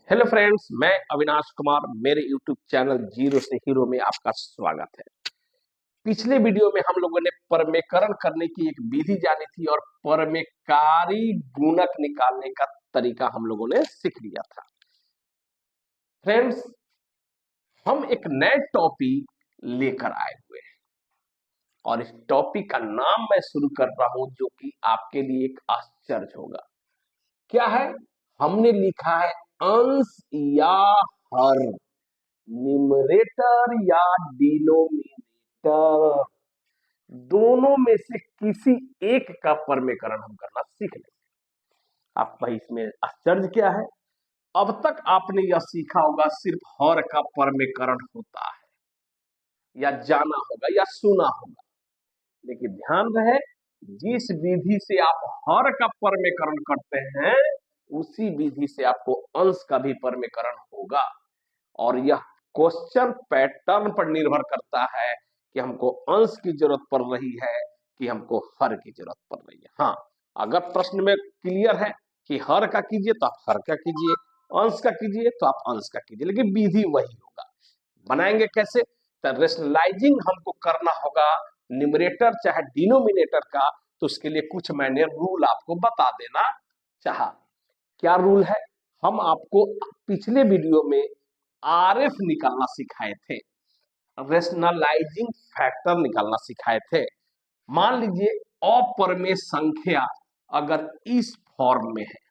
Hello friends, मैं अविनाश कुमार। मेरे YouTube channel zero से हीरो में आपका स्वागत है। पिछले वीडियो में हम लोगों ने परमेकरण करने की एक विधि जानी थी और परमेकारी गुणक निकालने का तरीका हम लोगों ने सीख लिया था। फ्रेंड्स, हम एक नए टॉपिक लेकर आए हुए हैं और इस टॉपिक का नाम मैं शुरू कर रहा हूं जो कि आपके लिए एक आश्चर्य होगा। क्या है? हमने लिखा है अंश या हर, न्यूमरेटर या डिनोमिनेटर, दोनों में से किसी एक का परमेकरण हम करना सीख लेंगे। आपका इसमें आश्चर्य क्या है? अब तक आपने यह सीखा होगा सिर्फ हर का परमेकरण होता है, या जाना होगा या सुना होगा। लेकिन ध्यान रहे, जिस विधि से आप हर का परमेकरण करते हैं उसी विधि से आपको अंश का भी परमेकरण होगा। और यह क्वेश्चन पैटर्न पर निर्भर करता है कि हमको अंश की जरूरत पड़ रही है कि हमको हर की जरूरत पड़ रही है। हाँ, अगर प्रश्न में क्लियर है कि हर का कीजिए तो आप हर का कीजिए, अंश का कीजिए तो आप अंश का कीजिए, लेकिन विधि वही होगा। बनाएंगे कैसे? तो रेशनलाइजिंग हमको करना होगा न्यूमरेटर चाहे डिनोमिनेटर का। तो उसके लिए कुछ मैंने रूल आपको बता देना चाहा। क्या रूल है? हम आपको पिछले वीडियो में आरएफ निकालना सिखाए थे, रेशनलाइजिंग फैक्टर निकालना सिखाए थे। मान लीजिए अपरमेय संख्या अगर इस फॉर्म में है,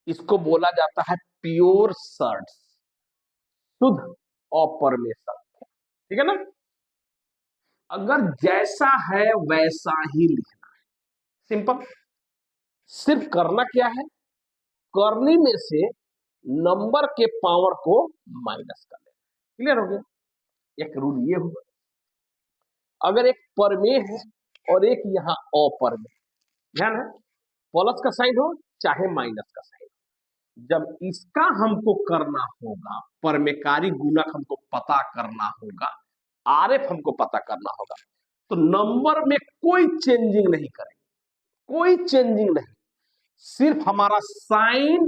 इसको बोला जाता है प्योर सर्ड्स, शुद्ध अपरमेय संख्या। ठीक है ना? अगर जैसा है वैसा ही लिखना है, सिंपल। सिर्फ करना क्या है? करने में से नंबर के पावर को माइनस कर लेना। क्लियर हो गया? एक रूल ये हुआ। अगर एक परमेय है और एक यहाँ अपरमेय, ध्यान है, प्लस का साइन हो चाहे माइनस का साइन हो, जब इसका हमको करना होगा, परमेकारी गुणक हमको पता करना होगा, आरएफ हमको पता करना होगा, तो नंबर में कोई चेंजिंग नहीं करेंगे, कोई चेंजिंग नहीं, सिर्फ हमारा साइन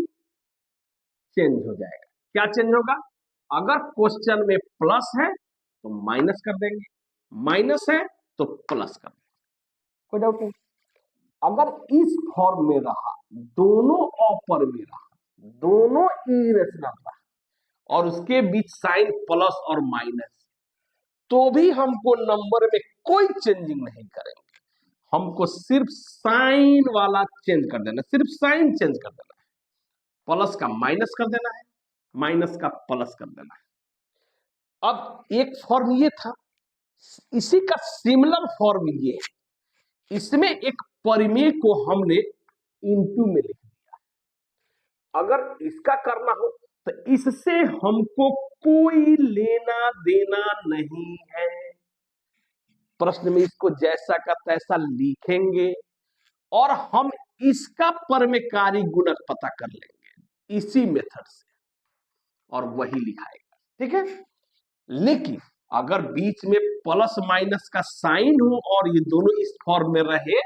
चेंज हो जाएगा। क्या चेंज होगा? अगर क्वेश्चन में प्लस है तो माइनस कर देंगे, माइनस है तो प्लस कर देंगे, कोई डाउट नहीं। अगर इस फॉर्म में रहा, दोनों ऑपर में रहा, दोनों इरेशनल रहा और उसके बीच साइन प्लस और माइनस, तो भी हमको नंबर में कोई चेंजिंग नहीं करेंगे। हमको सिर्फ साइन वाला चेंज कर देना, सिर्फ साइन चेंज कर देना है। प्लस का माइनस कर देना है, माइनस का प्लस कर देना है। अब एक फॉर्म ये था, इसी का सिमिलर फॉर्म ये है। इसमें एक परिमेय को हमने इनटू में लिख दिया। अगर इसका करना हो तो इससे हमको कोई लेना देना नहीं है। प्रश्न में इसको जैसा का तैसा लिखेंगे और हम इसका परमेकारी गुणक पता कर लेंगे इसी मेथड से, और वही लिखाएगा। ठीक है? लेकिन अगर बीच में प्लस माइनस का साइन हो और ये दोनों इस फॉर्म में रहे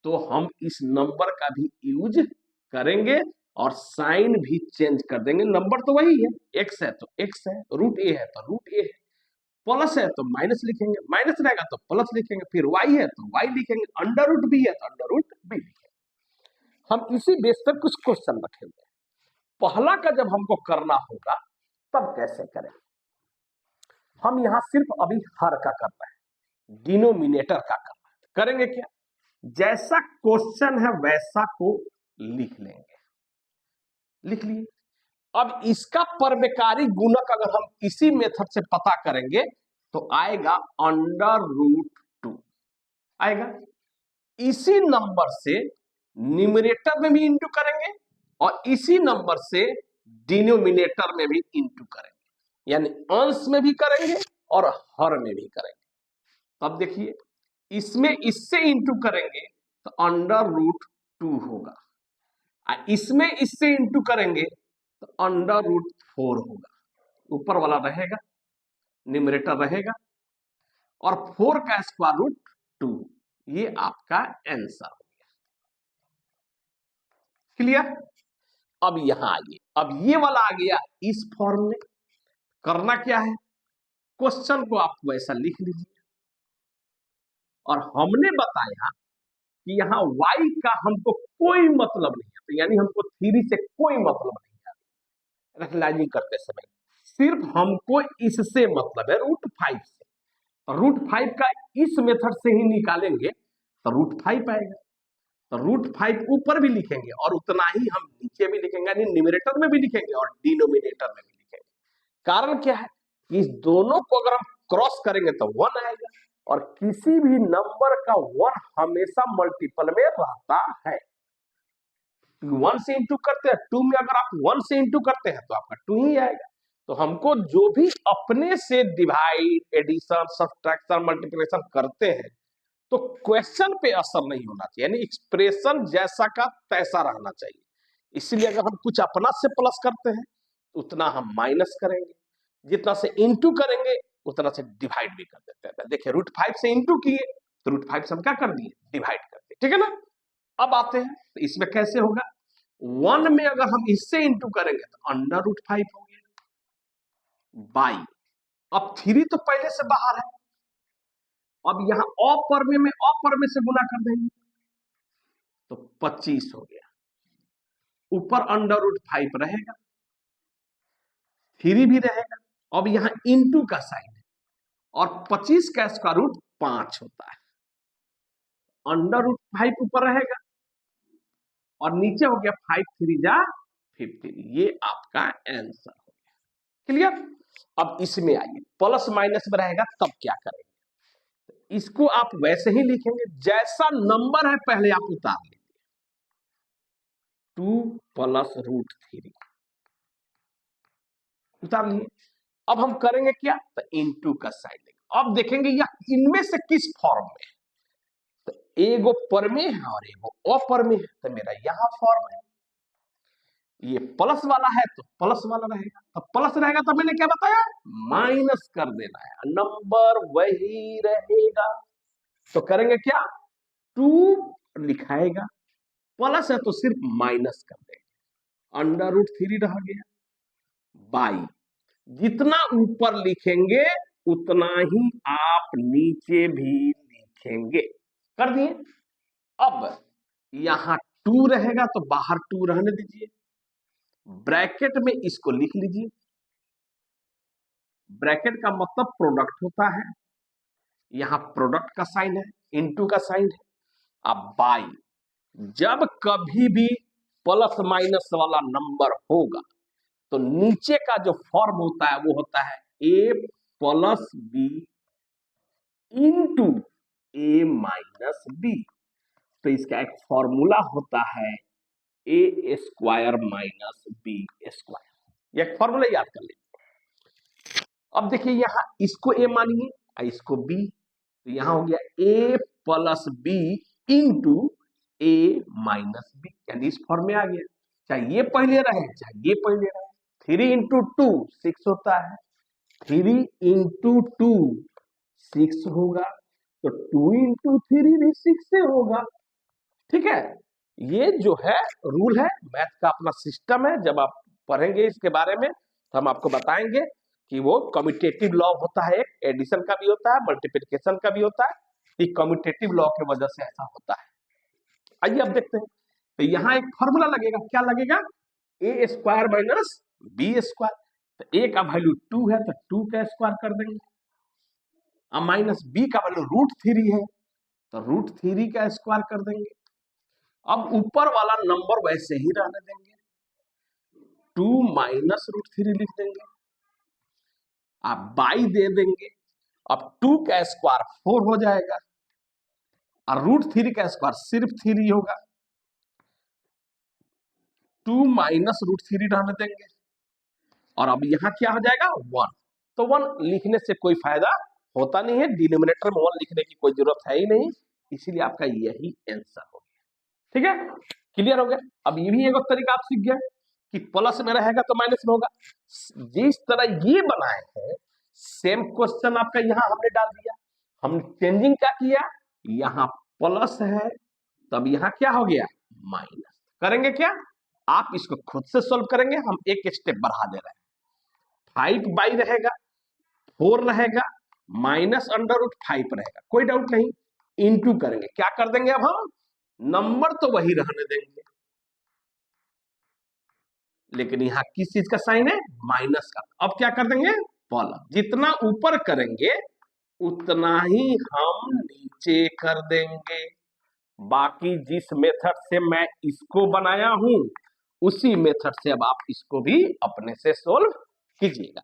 तो हम इस नंबर का भी यूज करेंगे और साइन भी चेंज कर देंगे। नंबर तो वही है, एक्स है तो एक्स है, रूट ए है तो रूट ए है, प्लस है तो माइनस लिखेंगे, माइनस रहेगा तो प्लस लिखेंगे, फिर वाई है तो वाई लिखेंगे, अंडर रूट बी है तो अंडर रूट बी लिखेंगे। हम इसी बेस पर कुछ क्वेश्चन रखेंगे। पहला का जब हमको करना होगा तब कैसे करें? हम यहां सिर्फ अभी हर का कर रहे हैं, डिनोमिनेटर का कर रहे हैं। करेंगे क्या? जैसा क्वेश्चन है वैसा को लिख लेंगे। लिख लिए। अब इसका परमेकारी गुणक अगर हम इसी मेथड से पता करेंगे तो आएगा अंडर रूट 2 आएगा। इसी नंबर से न्यूमरेटर में भी इंटू करेंगे और इसी नंबर से डिनोमिनेटर में भी इंटू करेंगे, यानी अंश में भी करेंगे और हर में भी करेंगे। अब देखिए, इसमें इससे इंटू करेंगे तो अंडर रूट 2 होगा, इसमें इससे इंटू करेंगे तो अंडर रूट 4 होगा। ऊपर वाला रहेगा, न्यूमरेटर रहेगा, और 4 का स्क्वायर रूट 2। ये आपका आंसर हो गया। क्लियर? अब यहां आइए, अब ये वाला आ गया इस फॉर्म में। करना क्या है, क्वेश्चन को आप वैसा लिख लीजिए, और हमने बताया कि यहाँ y का हमको कोई मतलब नहीं है, तो यानी हमको थ्री से कोई मतलब नहीं है रेगुलाइजिंग करते समय, सिर्फ हमको इससे मतलब है √5 से। √5 का इस मेथड से ही निकालेंगे तो √5 आएगा, तो √5 ऊपर भी लिखेंगे और उतना ही हम नीचे भी लिखेंगे, यानी न्यूमरेटर में भी लिखेंगे और डिनोमिनेटर में भी लिखेंगे। कारण क्या है कि इस दोनों को अगर हम क्रॉस करेंगे तो 1 आएगा, और किसी भी नंबर का 1 हमेशा मल्टीपल में रहता है। 1 से इंटू करते हैं 2 में, अगर आप 1 से इंटू करते हैं तो आपका 2 ही आएगा। तो हमको जो भी अपने से डिवाइड, एडिशन, सब्ट्रैक्शन, मल्टीप्लिकेशन करते हैं तो क्वेश्चन पे असर नहीं होना चाहिए, यानी एक्सप्रेशन जैसा का तैसा रहना चाहिए। इसलिए अगर हम कुछ अपना से प्लस करते हैं तो उतना हम माइनस करेंगे, जितना से इंटू करेंगे उतना से डिवाइड भी कर देते हैं। देखिए √5 से इंटू किए तो √5 से हम क्या कर दिए, डिवाइड कर दिए, ठीक है ना। अब आते हैं तो इसमें कैसे होगा, 1 में अगर हम इससे इंटू करेंगे तो √5 हो गया बाई, अब 3 तो पहले से बाहर है, अब यहां अपरमे में अपरमे से गुना कर देंगे तो 25 हो गया, ऊपर √5 रहेगा, 3 भी रहेगा, अब यहां इंटू का साइन है, और 25 का स्क्वायर रूट 5 होता है, √5 ऊपर रहेगा और नीचे हो गया 5 3 जा 15, ये आपका आंसर हो गया। क्लियर। अब इसमें आइए, प्लस माइनस में रहेगा तब क्या करेंगे, इसको आप वैसे ही लिखेंगे जैसा नंबर है पहले आप उतार लीजिए, 2 प्लस √3 उतार लिए। अब हम करेंगे क्या, तो इंटू का साइन लेंगे। अब देखेंगे यह इनमें से किस फॉर्म में है, तो एगो परमे है और एगो अपरमे है, तो मेरा यहां फॉर्म है, ये प्लस वाला है तो प्लस वाला रहेगा, तो प्लस रहेगा तो मैंने क्या बताया, माइनस कर देना है, नंबर वही रहेगा। तो करेंगे क्या, 2 लिखाएगा, प्लस है तो सिर्फ माइनस कर देंगे, √3 रह गया बाई, जितना ऊपर लिखेंगे उतना ही आप नीचे भी लिखेंगे। कर दिए। अब यहां 2 रहेगा तो बाहर 2 रहने दीजिए, ब्रैकेट में इसको लिख लीजिए, ब्रैकेट का मतलब प्रोडक्ट होता है, यहां प्रोडक्ट का साइन है, इनटू का साइन है। अब बाई, जब कभी भी प्लस माइनस वाला नंबर होगा तो नीचे का जो फॉर्म होता है वो होता है a plus B into a minus B. तो इसका एक फॉर्मूला होता है a square minus B square, एक फॉर्मूला याद कर लीजिए। अब देखिए यहां इसको a मानिए और इसको b, तो यहां हो गया a plus B into a minus B, यानी इस फॉर्म में आ गया, चाहे ये पहले रहे चाहे ये पहले रहे। 3 इंटू 2 6 होता है, 3 इंटू 2 6 होगा, तो 2 इंटू 3 भी 6 से होगा। ठीक है, ये जो है रूल है, मैथ का अपना सिस्टम है, जब आप पढ़ेंगे इसके बारे में तो हम आपको बताएंगे कि वो कम्यूटेटिव लॉ होता है, एक एडिशन का भी होता है, मल्टीप्लिकेशन का भी होता है, ये कम्यूटेटिव लॉ की वजह से ऐसा होता है। आइए अब देखते हैं, तो यहाँ एक फॉर्मूला लगेगा, क्या लगेगा, ए स्क्वायर माइनस बी स्क्वायर, तो ए का वैल्यू 2 है तो 2 का स्क्वायर कर देंगे, अब माइनस बी का वैल्यू √3 है तो √3 का स्क्वायर कर देंगे। अब ऊपर वाला नंबर वैसे ही रहने देंगे, 2 माइनस √3 लिख देंगे, आप बाई दे देंगे, अब 2 का स्क्वायर 4 हो जाएगा और √3 का स्क्वायर सिर्फ 3 होगा, 2 माइनस √3 रहने देंगे, और अब यहां क्या हो जाएगा 1, तो 1 लिखने से कोई फायदा होता नहीं है, डिनोमिनेटर में 1 लिखने की कोई जरूरत है ही नहीं, इसीलिए आपका यही आंसर हो गया। ठीक है, क्लियर हो गया। अब ये भी एक तरीका आप सीख गए कि प्लस में रहेगा तो माइनस में होगा, जिस तरह ये बनाए हैं सेम क्वेश्चन आपका यहां हमने डाल दिया, हमने चेंजिंग क्या किया, यहां प्लस है तब यहां क्या हो गया माइनस, करेंगे क्या, आप इसको खुद से सोल्व करेंगे, हम एक स्टेप बढ़ा दे रहे हैं। 5 रहेगा, 4 रहेगा, -√5 रहेगा, कोई डाउट नहीं। इंटू करेंगे, क्या कर देंगे अब हम, नंबर तो वही रहने देंगे, लेकिन यहां किस चीज का साइन है, माइनस का। अब क्या कर देंगे, प्लस। जितना ऊपर करेंगे उतना ही हम नीचे कर देंगे। बाकी जिस मेथड से मैं इसको बनाया हूं उसी मेथड से अब आप इसको भी अपने से सोल्व कीजिएगा।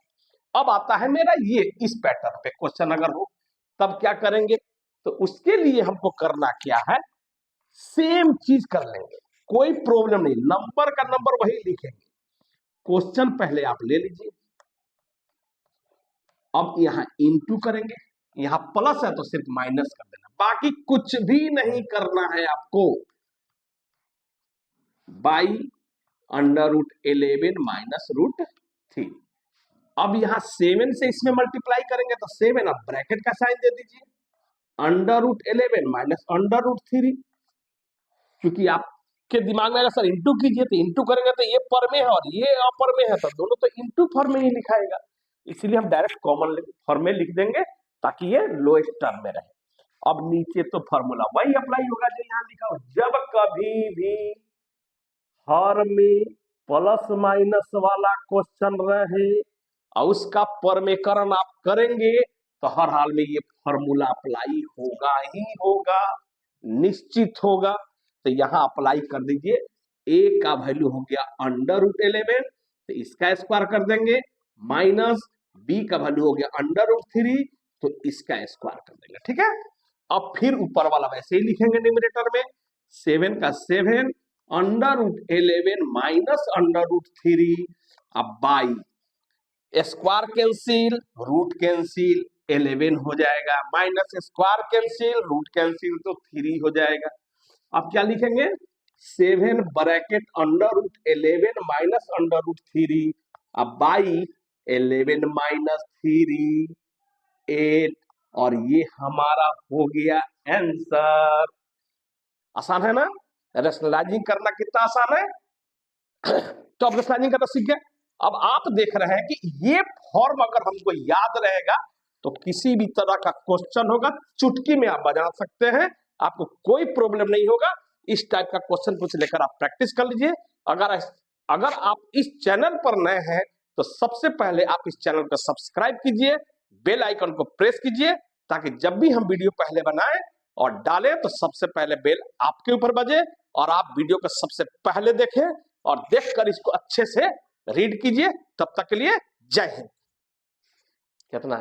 अब आता है मेरा ये इस पैटर्न पे क्वेश्चन अगर हो तब क्या करेंगे, तो उसके लिए हमको करना क्या है, सेम चीज कर लेंगे, कोई प्रॉब्लम नहीं, नंबर का नंबर वही लिखेंगे। क्वेश्चन पहले आप ले लीजिए, अब यहां इंटू करेंगे, यहां प्लस है तो सिर्फ माइनस कर देना, बाकी कुछ भी नहीं करना है आपको। बाई √11 -√3। अब यहां 7 से इसमें मल्टीप्लाई करेंगे तो 7, अब ब्रैकेट का साइन दे दीजिए, √11 -√3। क्योंकि आपके दिमाग में अगर सर इंटू कीजिए तो इंटू करेंगे तो ये पर में है और ये अपर में है, तो दोनों तो इंटू फॉर्म में ही लिखाएगा, इसीलिए हम डायरेक्ट कॉमन फॉर्म में लिख देंगे ताकि ये लोएस्ट टर्म में रहे। अब नीचे तो फॉर्मूला वही अप्लाई होगा जो यहाँ लिखा हो, जब कभी भी हर में प्लस माइनस वाला क्वेश्चन रहे और उसका परमेकरण आप करेंगे तो हर हाल में ये फॉर्मूला अप्लाई होगा ही होगा, निश्चित होगा। तो यहां अप्लाई कर दीजिए, a का वैल्यू हो गया √11, तो इसका स्क्वायर कर देंगे, माइनस b का वैल्यू हो गया √3, तो इसका स्क्वायर कर देंगे, ठीक है। अब फिर ऊपर वाला वैसे ही लिखेंगे न्यूमरेटर में, 7 का 7 √11 -√3, अब by square cancel, root cancel, 11 हो जाएगा, minus square cancel, root cancel, तो 3 हो जाएगा। अब क्या लिखेंगे, 7 ब्रैकेट √11 -√3, अब बाई 11 -3, 8, और ये हमारा हो गया आंसर। आसान है ना, रैशनलाइजिंग करना कितना आसान है। तो अब रैशनलाइजिंग करना सीख गए। अब आप देख रहे हैं कि ये फॉर्म अगर हमको याद रहेगा तो किसी भी तरह का क्वेश्चन होगा चुटकी में आप बजा सकते हैं, आपको कोई प्रॉब्लम नहीं होगा। इस टाइप का क्वेश्चन कुछ लेकर आप प्रैक्टिस कर लीजिए। अगर आप इस चैनल पर नए हैं तो सबसे पहले आप इस चैनल को सब्सक्राइब कीजिए, बेल आइकन को प्रेस कीजिए, ताकि जब भी हम वीडियो पहले बनाएं और डालें तो सबसे पहले बेल आपके ऊपर बजे और आप वीडियो को सबसे पहले देखें और देखकर इसको अच्छे से रीड कीजिए। तब तक के लिए जय हिंद। कितना